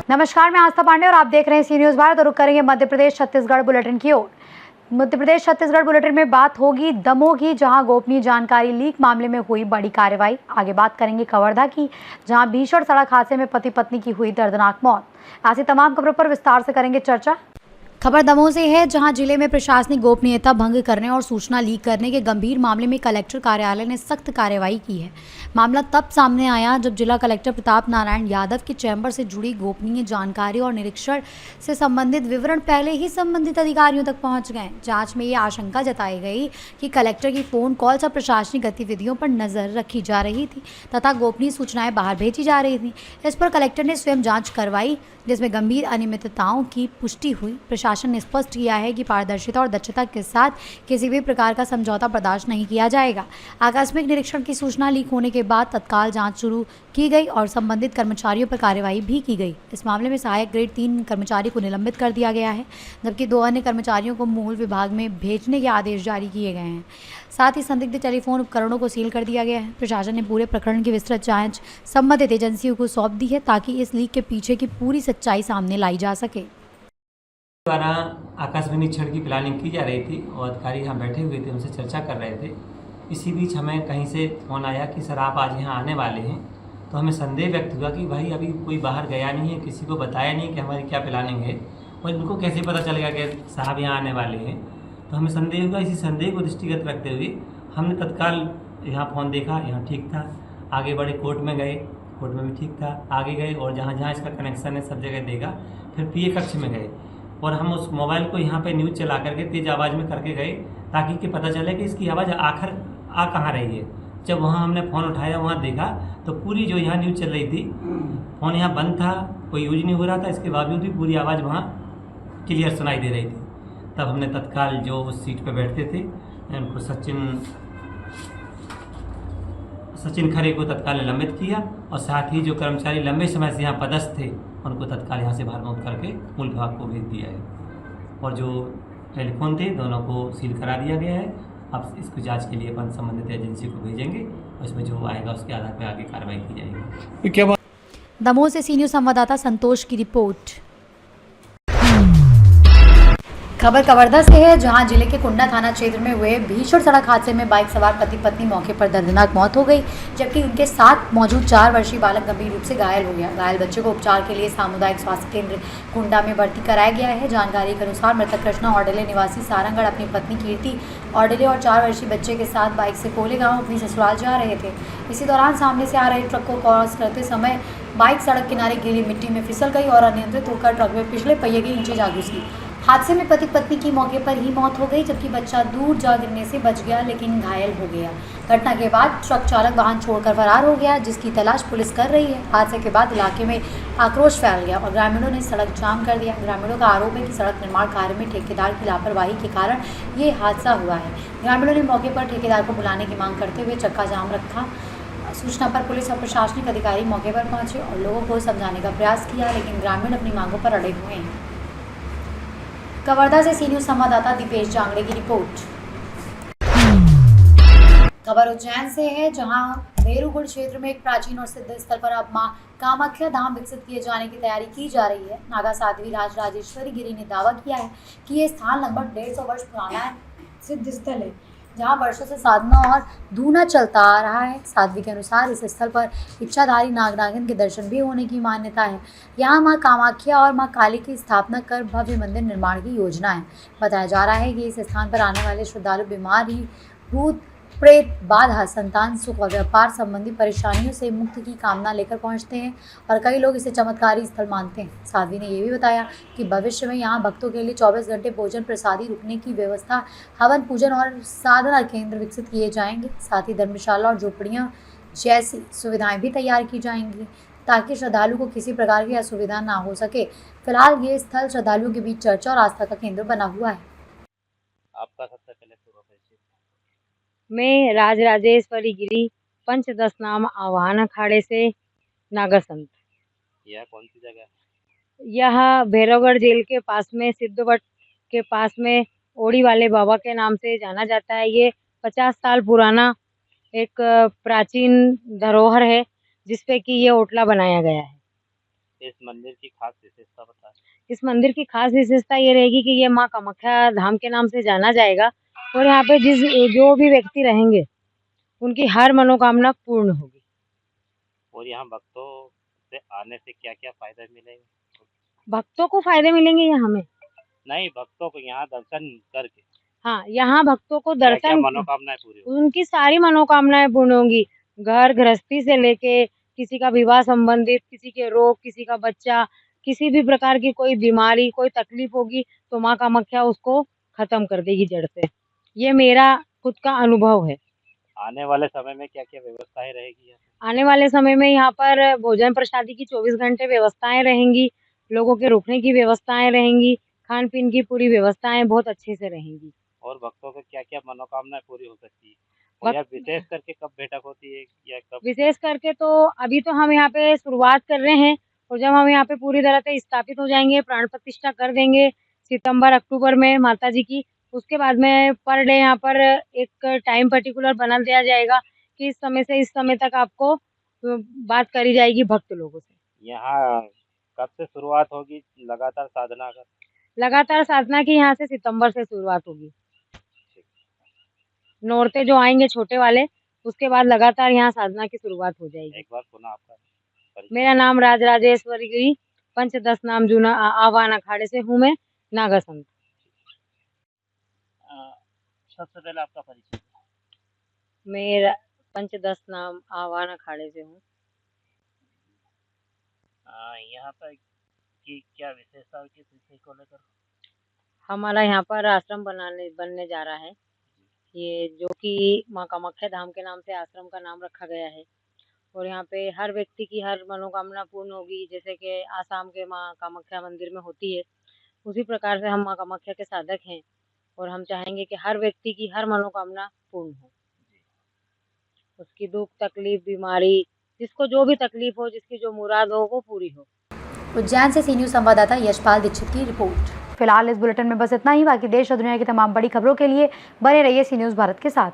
नमस्कार, मैं आस्था पांडे और आप देख रहे हैं सी न्यूज़ भारत। और रुक करेंगे मध्य प्रदेश छत्तीसगढ़ बुलेटिन की ओर। मध्य प्रदेश छत्तीसगढ़ बुलेटिन में बात होगी दमोह की, जहां गोपनीय जानकारी लीक मामले में हुई बड़ी कार्रवाई। आगे बात करेंगे कवर्धा की, जहां भीषण सड़क हादसे में पति पत्नी की हुई दर्दनाक मौत। ऐसी तमाम खबरों पर विस्तार से करेंगे चर्चा। खबर दमोह से है, जहां जिले में प्रशासनिक गोपनीयता भंग करने और सूचना लीक करने के गंभीर मामले में कलेक्टर कार्यालय ने सख्त कार्रवाई की है। मामला तब सामने आया जब जिला कलेक्टर प्रताप नारायण यादव के चैम्बर से जुड़ी गोपनीय जानकारी और निरीक्षण से संबंधित विवरण पहले ही संबंधित अधिकारियों तक पहुंच गए। जांच में ये आशंका जताई गई कि कलेक्टर की फोन कॉल्स और प्रशासनिक गतिविधियों पर नजर रखी जा रही थी तथा गोपनीय सूचनाएं बाहर भेजी जा रही थी। इस पर कलेक्टर ने स्वयं जाँच करवाई, जिसमें गंभीर अनियमितताओं की पुष्टि हुई। प्रशासन ने स्पष्ट किया है कि पारदर्शिता और दक्षता के साथ किसी भी प्रकार का समझौता बर्दाश्त नहीं किया जाएगा। आकस्मिक निरीक्षण की सूचना लीक होने के बाद तत्काल जांच शुरू की गई और संबंधित कर्मचारियों पर कार्रवाई भी की गई। इस मामले में सहायक ग्रेड 3 कर्मचारी को निलंबित कर दिया गया है, जबकि 2 अन्य कर्मचारियों को मूल विभाग में भेजने के आदेश जारी किए गए हैं। साथ ही संदिग्ध टेलीफोन उपकरणों को सील कर दिया गया है। प्रशासन ने पूरे प्रकरण की विस्तृत जांच संबंधित एजेंसियों को सौंप दी है, ताकि इस लीक के पीछे की पूरी सच्चाई सामने लाई जा सके। द्वारा आकस्मिक निरीक्षण की प्लानिंग की जा रही थी और अधिकारी यहाँ बैठे हुए थे, उनसे चर्चा कर रहे थे। इसी बीच हमें कहीं से फ़ोन आया कि सर आप आज यहाँ आने वाले हैं। तो हमें संदेह व्यक्त हुआ कि भाई अभी कोई बाहर गया नहीं है, किसी को बताया नहीं कि हमारी क्या प्लानिंग है और इनको कैसे पता चलेगा कि साहब यहाँ आने वाले हैं। तो हमें संदेह हुआ। इसी संदेह को दृष्टिगत रखते हुए हमने तत्काल यहाँ फ़ोन देखा, यहाँ ठीक था। आगे बढ़े, कोर्ट में गए, कोर्ट में भी ठीक था। आगे गए और जहाँ जहाँ इसका कनेक्शन है सब जगह देखा। फिर पीए कक्ष में गए और हम उस मोबाइल को यहाँ पे न्यूज़ चला करके तेज़ आवाज़ में करके गए, ताकि कि पता चले कि इसकी आवाज़ आखिर आ कहाँ रही है। जब वहाँ हमने फ़ोन उठाया, वहाँ देखा तो पूरी जो यहाँ न्यूज़ चल रही थी, फ़ोन यहाँ बंद था, कोई यूज नहीं हो रहा था, इसके बावजूद भी पूरी आवाज़ वहाँ क्लियर सुनाई दे रही थी। तब हमने तत्काल जो उस सीट पर बैठते थे उनको सचिन खरे को तत्काल निलंबित किया और साथ ही जो कर्मचारी लंबे समय से यहाँ पदस्थ थे उनको तत्काल यहाँ से बाहर करके मूल विभाग को भेज दिया है और जो टेलीफोन थे दोनों को सील करा दिया गया है। अब इसको जांच के लिए अपन संबंधित एजेंसी को भेजेंगे और इसमें जो आएगा उसके आधार पर आगे कार्रवाई की जाएगी। क्या बात? दमोह से सी न्यूज़ संवाददाता संतोष की रिपोर्ट। खबर कवर्धा से है, जहां जिले के कुंडा थाना क्षेत्र में हुए भीषण सड़क हादसे में बाइक सवार पति पत्नी मौके पर दर्दनाक मौत हो गई, जबकि उनके साथ मौजूद 4 वर्षीय बालक गंभीर रूप से घायल हो गया। घायल बच्चे को उपचार के लिए सामुदायिक स्वास्थ्य केंद्र कुंडा में भर्ती कराया गया है। जानकारी के अनुसार मृतक कृष्णा औडले निवासी सारंगढ़ अपनी पत्नी कीर्ति औडले और 4 वर्षीय बच्चे के साथ बाइक से कोले गाँव अपनी ससुराल जा रहे थे। इसी दौरान सामने से आ रहे ट्रक को क्रॉस करते समय बाइक सड़क किनारे गीली मिट्टी में फिसल गई और अनियंत्रित होकर ट्रक में पिछले पहिए के नीचे जा घुसी। हादसे में पति पत्नी की मौके पर ही मौत हो गई, जबकि बच्चा दूर जा गिरने से बच गया लेकिन घायल हो गया। घटना के बाद ट्रक चालक वाहन छोड़कर फरार हो गया, जिसकी तलाश पुलिस कर रही है। हादसे के बाद इलाके में आक्रोश फैल गया और ग्रामीणों ने सड़क जाम कर दिया। ग्रामीणों का आरोप है कि सड़क निर्माण कार्य में ठेकेदार की लापरवाही के कारण ये हादसा हुआ है। ग्रामीणों ने मौके पर ठेकेदार को बुलाने की मांग करते हुए चक्का जाम रखा। सूचना पर पुलिस और प्रशासनिक अधिकारी मौके पर पहुंचे और लोगों को समझाने का प्रयास किया, लेकिन ग्रामीण अपनी मांगों पर अड़े हुए हैं। कवर्धा से सी न्यूज़ संवाददाता दीपेश जांगड़े की रिपोर्ट। खबर उज्जैन से है, जहां भेरूगढ़ क्षेत्र में एक प्राचीन और सिद्ध स्थल पर अब मां कामाख्या धाम विकसित किए जाने की तैयारी की जा रही है। नागा साध्वी राजराजेश्वरी गिरी ने दावा किया है कि ये स्थान लगभग 150 वर्ष पुराना सिद्ध स्थल है, जहां वर्षों से साधना और धूना चलता आ रहा है। साध्वी के अनुसार इस स्थल पर इच्छाधारी नाग नागिन के दर्शन भी होने की मान्यता है। यहाँ मां कामाख्या और मां काली की स्थापना कर भव्य मंदिर निर्माण की योजना है। बताया जा रहा है कि इस स्थान पर आने वाले श्रद्धालु बीमारी, भूत प्रेत बाधा, संतान सुख और व्यापार संबंधी परेशानियों से मुक्ति की कामना लेकर पहुंचते हैं और कई लोग इसे चमत्कारी स्थल मानते हैं। साध्वी ने यह भी बताया कि भविष्य में यहाँ भक्तों के लिए 24 घंटे भोजन प्रसादी, रुकने की व्यवस्था, हवन पूजन और साधना केंद्र विकसित किए जाएंगे। साथ ही धर्मशाला और झोपड़ियाँ जैसी सुविधाएं भी तैयार की जाएंगी, ताकि श्रद्धालु को किसी प्रकार की असुविधा ना हो सके। फिलहाल ये स्थल श्रद्धालुओं के बीच चर्चा और आस्था का केंद्र बना हुआ है। आपका सबसे पहले मैं राजराजेश्वरी गिरी पंचदश नाम आवाहन अखाड़े से नागर संत। यह कौन सी जगह है? यह भैरवगढ़ जेल के पास में, सिद्धवट के पास में ओड़ी वाले बाबा के नाम से जाना जाता है। ये 50 साल पुराना एक प्राचीन धरोहर है, जिसपे कि ये ओटला बनाया गया है। इस मंदिर की खास विशेषता बताएं। इस मंदिर की खास विशेषता ये रहेगी कि ये माँ कामाख्या धाम के नाम से जाना जाएगा और यहाँ पे जो भी व्यक्ति रहेंगे उनकी हर मनोकामना पूर्ण होगी। और यहाँ भक्तों से आने से क्या-क्या फायदे मिलेंगे? भक्तों को फायदे मिलेंगे यहाँ में। नहीं, भक्तों को यहाँ दर्शन करके हाँ, यहाँ भक्तों को क्या-क्या दर्शन मनोकामनाएं पूरी होंगी? उनकी सारी मनोकामनाएं पूर्ण होंगी। घर गृहस्थी से लेके किसी का विवाह संबंधित, किसी के रोग, किसी का बच्चा, किसी भी प्रकार की कोई बीमारी, कोई तकलीफ होगी तो माँ कामाख्या उसको खत्म कर देगी जड़ से। ये मेरा खुद का अनुभव है। आने वाले समय में क्या-क्या व्यवस्थाएं रहेगी यहाँ पे? आने वाले समय में यहाँ पर भोजन प्रसादी की 24 घंटे व्यवस्थाएं रहेंगी, लोगों के रुकने की व्यवस्थाएं रहेंगी, खान पीन की पूरी व्यवस्थाएं बहुत अच्छे से रहेंगी। और भक्तों को क्या-क्या मनोकामनाएं पूरी हो सकती है? और यह विशेष करके कब बैठक होती है या कब? विशेष करके तो अभी तो हम यहाँ पे शुरुआत कर रहे हैं और जब हम यहाँ पे पूरी तरह से स्थापित हो जाएंगे, प्राण प्रतिष्ठा कर देंगे सितंबर अक्टूबर में माता जी की, उसके बाद में पर डे यहाँ पर एक टाइम पर्टिकुलर बना दिया जाएगा कि इस समय से इस समय तक आपको बात करी जाएगी भक्त लोगों से। यहाँ कब से शुरुआत होगी लगातार साधना का? लगातार साधना की यहाँ से सितंबर से शुरुआत होगी। नौरते जो आएंगे छोटे वाले, उसके बाद लगातार यहाँ साधना की शुरुआत हो जाएगी। एक बार पुनः आपका परिचय। मेरा नाम राजराजेश्वरी पंचदश नाम जूना आह्वान अखाड़े से हूँ मैं, नागा संत। सबसे पहले आपका परिचय। मेरा पंचदश नाम आह्वान अखाड़े से हूँ। यहाँ पर की क्या विशेषता है, किस विषय को लेकर? हमारा यहाँ पर आश्रम बनने जा रहा है, ये जो कि माँ कामाख्या धाम के नाम से आश्रम का नाम रखा गया है और यहाँ पे हर व्यक्ति की हर मनोकामना पूर्ण होगी। जैसे कि आसाम के माँ कामाख्या मंदिर में होती है, उसी प्रकार से हम माँ कामाख्या के साधक हैं और हम चाहेंगे कि हर व्यक्ति की हर मनोकामना पूर्ण हो, उसकी दुख तकलीफ बीमारी, जिसको जो भी तकलीफ हो, जिसकी जो मुराद हो वो पूरी हो। उज्जैन से सी न्यूज़ संवाददाता यशपाल दीक्षित की रिपोर्ट। फिलहाल इस बुलेटिन में बस इतना ही। बाकी देश और दुनिया की तमाम बड़ी खबरों के लिए बने रहिए सी न्यूज़ भारत के साथ।